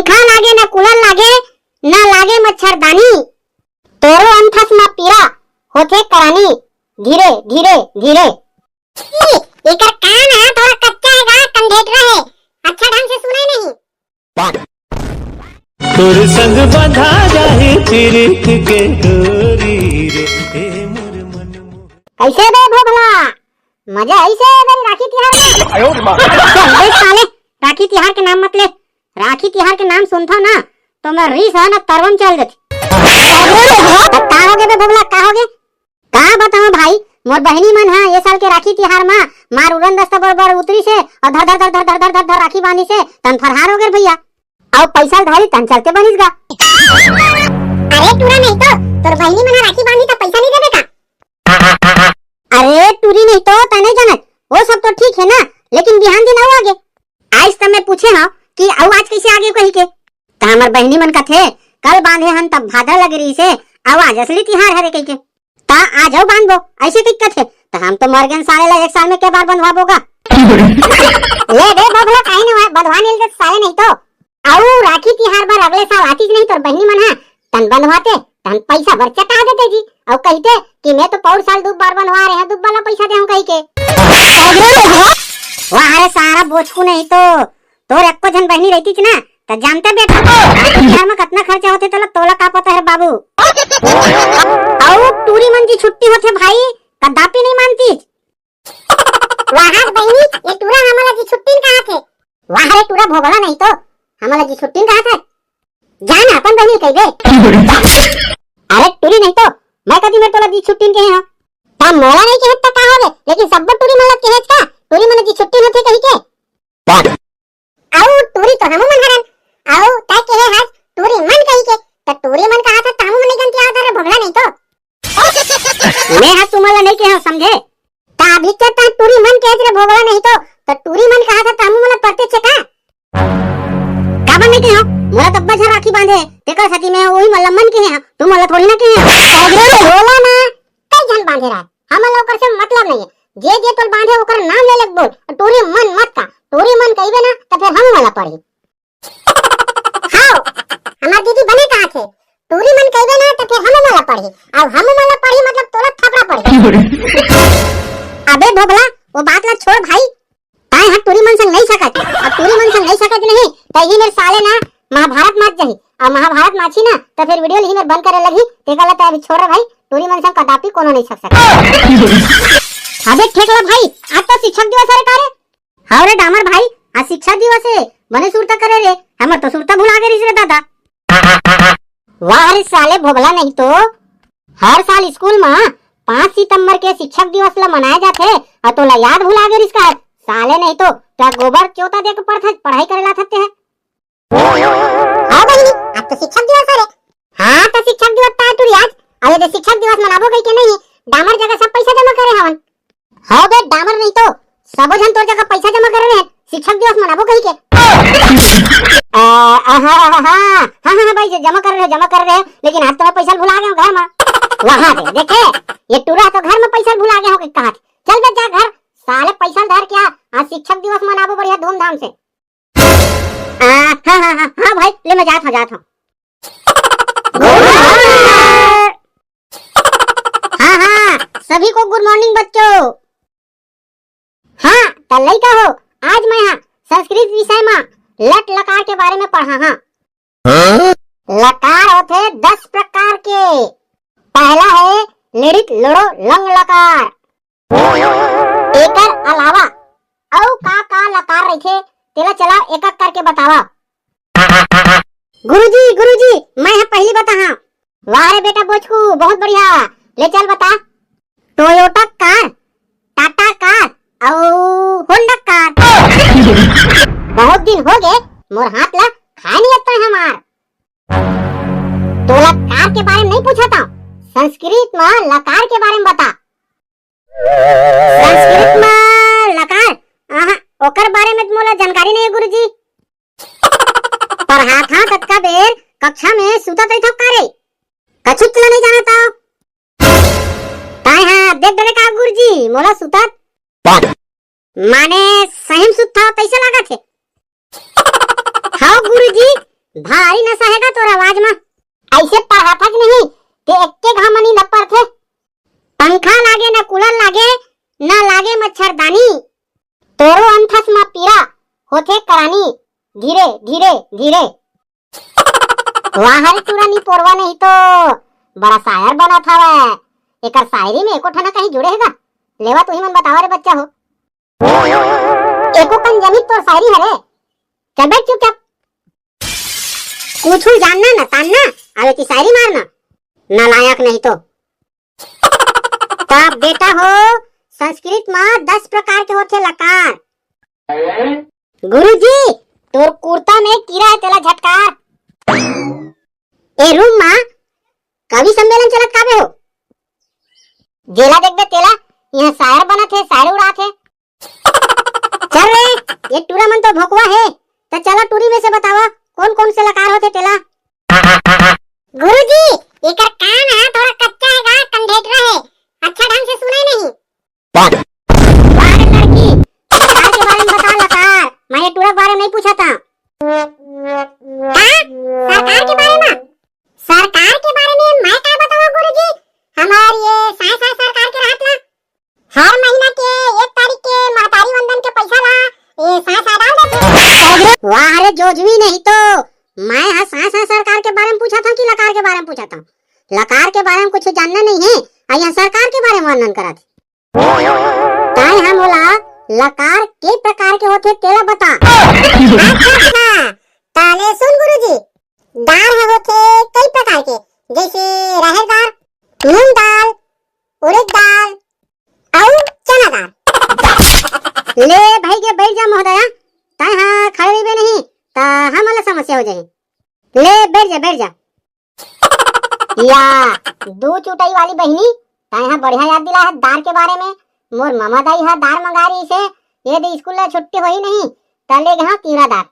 पंखा लागे न कूलर लागे न लागे मच्छरदानी, तोरो अंथस में पीरा होथे करानी, धीरे धीरे धीरे। एकर कान है थोड़ा कच्चा है, कंधेटरा है, अच्छा ढंग से सुनाई नहीं। तोर संग बंधा जाए प्रीत के डोरी रे, ए मोर मन कैसे बे भोभला, मजा ऐसे बे राखी तिहार में। चल साले, राखी तिहार के नाम मत ले, राखी तिहार के नाम सुनता ना तो मैं रीस है ना तरवन चल देती। का होगे बे भोभला, का होगे? का बताऊं भाई, मोर बहनी मन है ये साल के राखी तिहार में मार उड़न दस्ता बराबर उतरी से और धर धर धर धर धर धर धर राखी बांधी से तन फरहार हो गए भैया, और पैसा धारी तन चलते बनिस गा। अरे टूरा नहीं तो तोर बहनी मन राखी बांधी तो पैसा नहीं देबे का? अरे टूरी नहीं तो तने जानत, वो सब तो ठीक है ना, लेकिन बिहान दिन आओ आगे। आज तब मैं पूछे हाँ कि आओ आज कैसे आगे कही के, तो हमार बहनी मन का थे कल बांधे हन तब भादा लग रही से आओ आज असली तिहार है कही के, ता आ जाओ बांधबो ऐसे दिक्कत है, तो हम तो मर गए साले ला एक साल में क्या बार बंधवाबोगा। ले दे बबला काहे न बंधवाने ले साले नहीं तो आओ राखी तिहार बार अगले साल आती नहीं तो बहनी मन है तन बंधवाते तन पैसा भर चटा देते जी, और कहते कि मैं तो पौर साल दुब बार बंधवा रहे हैं, दुब वाला पैसा देहूं कही के। वाह सारा बोझकू नहीं तो तोर एको जन बहनी रहती थी ना तो जानते बेटा तिहार में कितना खर्चा होते तोला का पता है बाबू। और टूरी मन की छुट्टी होते भाई कदापि नहीं मानती। वाह बहनी ये टूरा हमारा की छुट्टी कहाँ थे? वाह रे टूरा भोगला नहीं तो हमारा की छुट्टी कहाँ थे? जान अपन बहनी कह दे। अरे टूरी नहीं तो मैं कदी मेरे तोला की छुट्टी के हैं ता मोला नहीं के हत्ता का होवे, लेकिन सब टूरी मतलब के है का टूरी मन की छुट्टी होते कही के। आओ टूरी तो हम मन हरन आओ ता के है आज टूरी मन कही के, त टूरी मन कहा था तामू मन गंती आवत रे भोगला नहीं तो मैं हाथ तुम्हारा नहीं के समझे, ता अभी के ता टूरी मन के रे भोगला नहीं तो त टूरी मन कहा था तामू मन पड़ते छे का बन नहीं के हो मोरा तब्बा झा राखी बांधे तेकर सती में ओही मल्ला मन के है, तुम मला थोड़ी ना के है बोला ना कई जन बांधे रहा, हमला ओकर से मतलब नहीं है, जे जे तोल बांधे ओकर नाम ले लग बोल, टूरी मन मत का, टूरी मन कहिबे ना तो फिर हम वाला पड़ी। हां हमार दीदी बने कहा थे टूरी मन कहिबे ना तो फिर हम वाला पड़ी, और हम वाला पड़ी मतलब तोला थपड़ा पड़ी। अबे भोबला वो बात ला छोड़ भाई, ताए हां टूरी मन संग नहीं सकत, और टूरी मन संग नहीं सकत नहीं त ही मेरे साले ना महाभारत माच जाही, और महाभारत माची ना तो फिर वीडियो ही में बंद करे लगी तेकला त अभी छोड़ भाई टूरी मन संग कदापि कोनो नहीं सक सकता। अबे ठेकला भाई आज तो शिक्षक दिवस है कारे? हां रे डामर भाई आज शिक्षक दिवस है, बने सुरता करे रे, हमर तो सुरता भुला गए रे दादा। वाह रे साले भोगला नहीं तो हर साल स्कूल में 5 सितंबर के शिक्षक दिवस ला मनाया जाते और तोला याद भुला गए इसका साले नहीं तो क्या गोबर चौथा दे के पढ़ाई करेला थते है। हां बहिनी आज तो शिक्षक दिवस है रे। हां तो शिक्षक दिवस ता तू आज अरे दे शिक्षक दिवस मनाबो कई के नहीं डामर जगह सब पैसा जमा करे हवन। हां बे डामर नहीं तो सब जन तोर जगह पैसा जमा करे रहे शिक्षक दिवस मनाबो कई के। हां भाई जमा कर रहे लेकिन आज तो पैसा भुला गए घर में। वहां दे देखे ये टूरा तो घर में पैसा भुला गया हो के कहा चल बे जा घर साले पैसा धर क्या आज शिक्षक दिवस मनाबो बढ़िया धूमधाम से। हाँ भाई ले मैं जाता हूँ। हाँ सभी को गुड मॉर्निंग बच्चों। हाँ तो लइका हो आज मैं यहाँ संस्कृत विषय में लट लकार के बारे में पढ़ा। हाँ लकार होते 10 प्रकार के, पहला है लिड़ित लड़ो लंग लकार, एकर अलावा औ का लकार रखे तेला चला एक एक करके बतावा। गुरुजी मैं पहली बता। हाँ वाह रे बेटा बोचकू बहुत बढ़िया, ले चल बता। टोयोटा कार, टाटा कार और होंडा कार। बहुत दिन हो गए मोर हाथ ला खाए नहीं आता है हमार। तोला कार के बारे में नहीं पूछा था, संस्कृत में लकार के बारे में बता। संस्कृत में लकार ओकर बारे में मोला जानकारी नहीं है गुरुजी। पढ़ा था तत्का बेर कक्षा में सुतत रही था कारे कछु चला नहीं जाना था ताई। हाँ देख डरे का गुरुजी मोला सुतत माने सही सुत था कैसे लगा थे। हाँ गुरुजी भारी नशा हैगा तोर आवाज में। ऐसे पढ़ा था कि नहीं ते एक्के घामनी न पर थे। पंखा लागे न कूलर लागे न लागे मच्छरदानी, तोरो अंथस में पीरा होथे करानी, धीरे धीरे धीरे। वाहरे तुरनी पोरवा नहीं तो बड़ा शायर बना था वे। एकर शायरी में एको ठना कहीं जुड़े हैगा? लेवा तू ही मन बतावा रे बच्चा हो। एको कन जमी तोर शायरी हरे। चल बैठ चुपचाप। कुछ जानना न तानना आवे की शायरी मारना, नालायक नहीं तो। तब बेटा हो संस्कृत में 10 प्रकार के होते लकार। गुरुजी तोर कुर्ता में कीड़ा है तेला झटकार। ए रूम में कवि सम्मेलन चलत काबे हो? जेला देख दे तेला यहाँ शायर बनत है, शायर उड़ात है। चल रे ये टूरा मन तो भोकवा है, तो चला टूरी में से बतावा कौन कौन से लकार होते तेला। गुरुजी एकर कान है थोड़ा कच्चा हैगा, कंडेक्टर है, अच्छा ढंग से सुनाई नहीं। वाह लड़की लकार के बारे में बता। लकार मैं ये टूरा के बारे में नहीं पूछा था। सरकार के बारे में? सरकार के बारे में मैं क्या बताऊं गुरुजी? हमार ये साय सरकार के रहत ना, हर महीना के 1 तारीख के महतारी वंदन के पैसा ला ये साय डाल देते। वाह रे जोजवी नहीं तो मैं हाँ साय सरकार के बारे में पूछा था कि लकार के बारे में पूछा था? लकार के बारे में कुछ जानना नहीं है, यहाँ सरकार के बारे में वर्णन करा थे। ताई हम बोला लकार के प्रकार के होते तेला बता। अच्छा ताले सुन गुरुजी, दाल है होते कई प्रकार के, जैसे राहर दाल, मूंग दाल, उड़द दाल और चना दाल। ले भाई के बैठ जा महोदया, ताई हाँ खड़े भी नहीं ता हमला समस्या हो जाए। ले बैठ जा। या दो चुटाई वाली बहनी ताई हाँ बढ़िया याद दिला है दार के बारे में। मोर मामा दाई हा दार मंगा रही से, ये दे स्कूल ला छुट्टी होई नहीं तले गहा कीड़ा दार।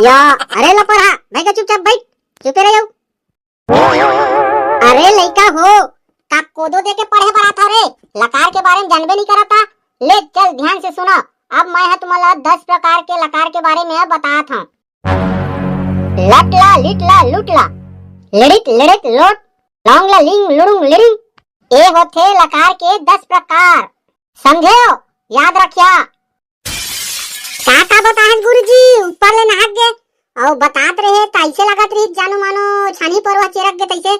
या अरे लपरा भाई का चुपचाप बैठ, चुपे रह जाओ। अरे लइका हो का कोदो दे के पढ़े पड़ा था रे, लकार के बारे में जानबे नहीं करा था। ले चल ध्यान से सुनो, अब मैं है तुम्हारा 10 प्रकार के लकार के बारे में बता था। लटला लिटला लुटला, लड़ित लड़ित लोट, लौंगला लिंग लुड़ुंग लिरिंग। ये होते लकार के 10 प्रकार, समझे हो? याद रखिया। का बता है गुरुजी? ऊपर ले नाक गे और बतात रहे तैसे लगत रही जानो मानो छानी परवा चिरक गे तैसे।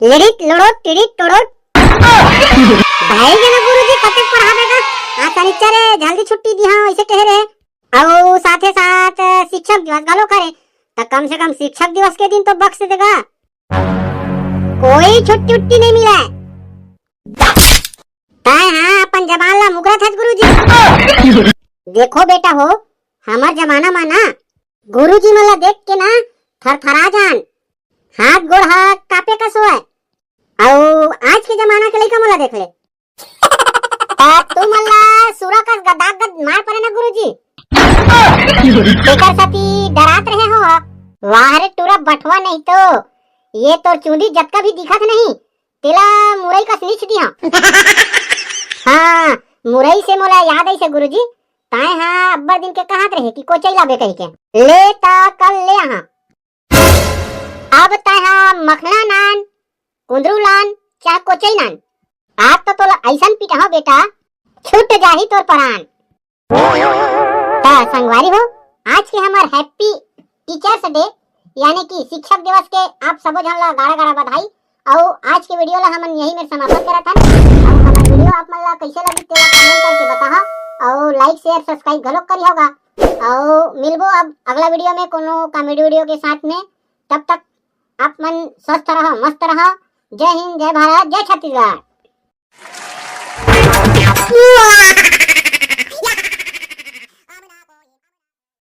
लड़ित लड़ोट टिड़ित टोड़ोट। भाई जना गुरुजी कतक पढ़ावेगा? आ शनिचर जल्दी छुट्टी दी हां ऐसे कह रहे। और साथे साथ शिक्षक दिवस गलो करे, तो कम से कम शिक्षक दिवस के दिन तो बख्श देगा। कोई छुट्टी नहीं मिला है। हाँ अपन जबान ला मुकरा था गुरुजी। देखो बेटा हो हमार जमाना में ना गुरुजी मला देख के ना थरथरा जान, हाथ गोड़ हाथ कापे का सोए। और आज के जमाना के लइका मला देख ले तू मला सूरा का गदाग गद मार पड़े ना गुरुजी। एकर सती डरात रहे हो। वाह रे टूरा बटवा नहीं तो ये तो चूंदी जटका भी दिखत नहीं, तेला मुरई का स्निच दिया। हाँ मुरई से मोला याद आई से गुरुजी, ताए हाँ अब्बर दिन के कहत रहे कि कोचई लाबे कही के ले ता कल ले आहा। अब ताए हाँ मखना नान, कुंदरू लान चाहे कोचई नान, आज तो तोला ऐसन पिटा बेटा छूट जाही तोर परान। ता संगवारी हो आज के हमार हैप्पी टीचर्स डे यानी कि शिक्षक दिवस के आप सबो जन ला गाड़ा गाड़ा बधाई। और आज के वीडियो ला हमन यही में समापन करत हन। और हमार वीडियो आप मन ला कैसे लगी तेला कमेंट करके बताहा और लाइक शेयर सब्सक्राइब घलोक करी होगा। और मिलबो अब अगला वीडियो में कोनो कॉमेडी वीडियो के साथ में। तब तक आप मन स्वस्थ रहो, मस्त रहो। जय हिंद, जय भारत, जय छत्तीसगढ़।